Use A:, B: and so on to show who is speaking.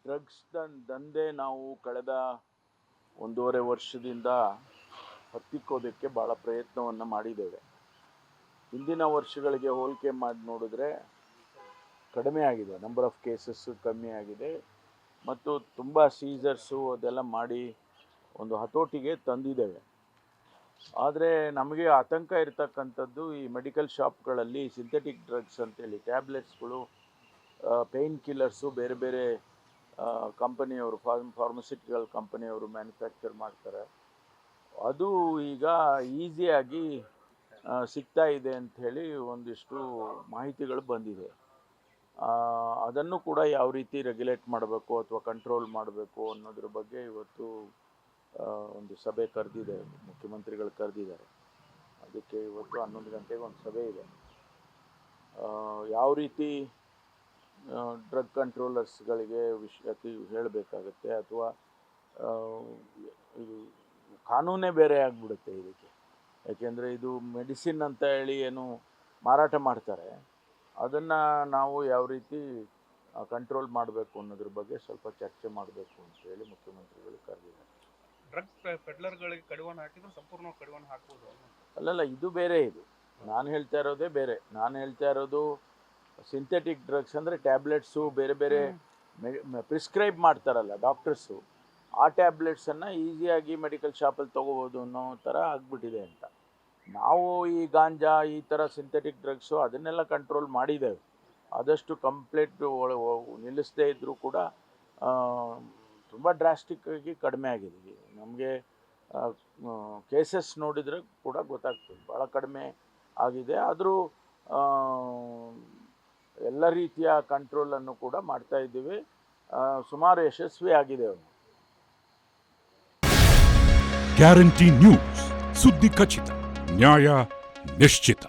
A: Drugs ದಂಧೆ ನಾವು ಕಳೆದ 1.5 ವರ್ಷದಿಂದ ಹತ್ತಿಕ್ಕೋದಕ್ಕೆ ಭಾಳ ಪ್ರಯತ್ನವನ್ನು ಮಾಡಿದ್ದೇವೆ. ಹಿಂದಿನ ವರ್ಷಗಳಿಗೆ ಹೋಲಿಕೆ ಮಾಡಿ ನೋಡಿದ್ರೆ ಕಡಿಮೆ ಆಗಿದೆ, ನಂಬರ್ ಆಫ್ ಕೇಸಸ್ಸು ಕಮ್ಮಿ ಆಗಿದೆ ಮತ್ತು ತುಂಬ ಸೀಸರ್ಸು ಅದೆಲ್ಲ ಮಾಡಿ ಒಂದು ಹತೋಟಿಗೆ ತಂದಿದ್ದೇವೆ. ಆದರೆ ನಮಗೆ ಆತಂಕ ಇರತಕ್ಕಂಥದ್ದು ಈ ಮೆಡಿಕಲ್ ಶಾಪ್ಗಳಲ್ಲಿ ಸಿಂಥೆಟಿಕ್ ಡ್ರಗ್ಸ್ ಅಂತೇಳಿ ಟ್ಯಾಬ್ಲೆಟ್ಸ್ಗಳು, ಪೇಯ್ನ್ ಕಿಲ್ಲರ್ಸು ಬೇರೆ ಬೇರೆ ಕಂಪನಿಯವರು ಫಾರ್ಮಸ್ಯೂಟಿಕಲ್ ಕಂಪನಿಯವರು ಮ್ಯಾನುಫ್ಯಾಕ್ಚರ್ ಮಾಡ್ತಾರೆ. ಅದು ಈಗ ಈಸಿಯಾಗಿ ಸಿಗ್ತಾ ಇದೆ ಅಂಥೇಳಿ ಒಂದಿಷ್ಟು ಮಾಹಿತಿಗಳು ಬಂದಿದೆ. ಅದನ್ನು ಕೂಡ ಯಾವ ರೀತಿ ರೆಗ್ಯುಲೇಟ್ ಮಾಡಬೇಕು ಅಥವಾ ಕಂಟ್ರೋಲ್ ಮಾಡಬೇಕು ಅನ್ನೋದ್ರ ಬಗ್ಗೆ ಇವತ್ತು ಒಂದು ಸಭೆ ಕರೆದಿದೆ, ಮುಖ್ಯಮಂತ್ರಿಗಳು ಕರೆದಿದ್ದಾರೆ. ಅದಕ್ಕೆ ಇವತ್ತು 11 ಗಂಟೆಗೆ ಒಂದು ಸಭೆ ಇದೆ. ಯಾವ ರೀತಿ ಡ್ರಗ್ ಕಂಟ್ರೋಲರ್ಸ್ಗಳಿಗೆ ವಿಷಯ ಹೇಳಬೇಕಾಗತ್ತೆ ಅಥವಾ ಇದು ಕಾನೂನೇ ಬೇರೆ ಆಗಿಬಿಡುತ್ತೆ ಇದಕ್ಕೆ. ಯಾಕೆಂದರೆ ಇದು ಮೆಡಿಸಿನ್ ಅಂತ ಹೇಳಿ ಏನು ಮಾರಾಟ ಮಾಡ್ತಾರೆ, ಅದನ್ನು ನಾವು ಯಾವ ರೀತಿ ಕಂಟ್ರೋಲ್ ಮಾಡಬೇಕು ಅನ್ನೋದ್ರ ಬಗ್ಗೆ ಸ್ವಲ್ಪ ಚರ್ಚೆ ಮಾಡಬೇಕು ಅಂತೇಳಿ ಮುಖ್ಯಮಂತ್ರಿಗಳು ಕರೆದಿದ್ದಾರೆ.
B: ಡ್ರಗ್ ಪೆಡ್ಲರ್ಗಳಿಗೆ ಕಡಿವಾಣ ಹಾಕಿದ್ರೆ ಸಂಪೂರ್ಣ ಕಡಿವಾಣ ಹಾಕ್ಬೋದು?
A: ಅಲ್ಲಲ್ಲ, ಇದು ಬೇರೆ. ಇದು ನಾನು ಹೇಳ್ತಾ ಇರೋದೇ ಬೇರೆ. ನಾನು ಹೇಳ್ತಾ ಇರೋದು ಸಿಂಥೆಟಿಕ್ ಡ್ರಗ್ಸ್ ಅಂದರೆ ಟ್ಯಾಬ್ಲೆಟ್ಸು ಬೇರೆ ಬೇರೆ ಪ್ರಿಸ್ಕ್ರೈಬ್ ಮಾಡ್ತಾರಲ್ಲ ಡಾಕ್ಟರ್ಸು, ಆ ಟ್ಯಾಬ್ಲೆಟ್ಸನ್ನು ಈಸಿಯಾಗಿ ಮೆಡಿಕಲ್ ಶಾಪಲ್ಲಿ ತೊಗೋಬೋದು ಅನ್ನೋ ಥರ ಆಗಿಬಿಟ್ಟಿದೆ ಅಂತ. ನಾವು ಈ ಗಾಂಜಾ ಈ ಥರ ಸಿಂಥೆಟಿಕ್ ಡ್ರಗ್ಸು ಅದನ್ನೆಲ್ಲ ಕಂಟ್ರೋಲ್ ಮಾಡಿದ್ದೇವೆ. ಆದಷ್ಟು ಕಂಪ್ಲೀಟ್ ನಿಲ್ಲಿಸದೇ ಇದ್ದರೂ ಕೂಡ ತುಂಬ ಡ್ರಾಸ್ಟಿಕ್ಕಾಗಿ ಕಡಿಮೆ ಆಗಿದೆ. ನಮಗೆ ಕೇಸಸ್ ನೋಡಿದರೆ ಕೂಡ ಗೊತ್ತಾಗ್ತದೆ, ಭಾಳ ಕಡಿಮೆ ಆಗಿದೆ. ಆದರೂ ಎಲ್ಲ ರೀತಿಯ ಕಂಟ್ರೋಲನ್ನು ಕೂಡ ಮಾಡ್ತಾ ಇದ್ದೀವಿ. ಸುಮಾರು ಯಶಸ್ವಿ ಆಗಿದೆ.
C: ಗ್ಯಾರಂಟಿ ನ್ಯೂಸ್, ಸುದ್ದಿ ಖಚಿತ, ನ್ಯಾಯ ನಿಶ್ಚಿತ.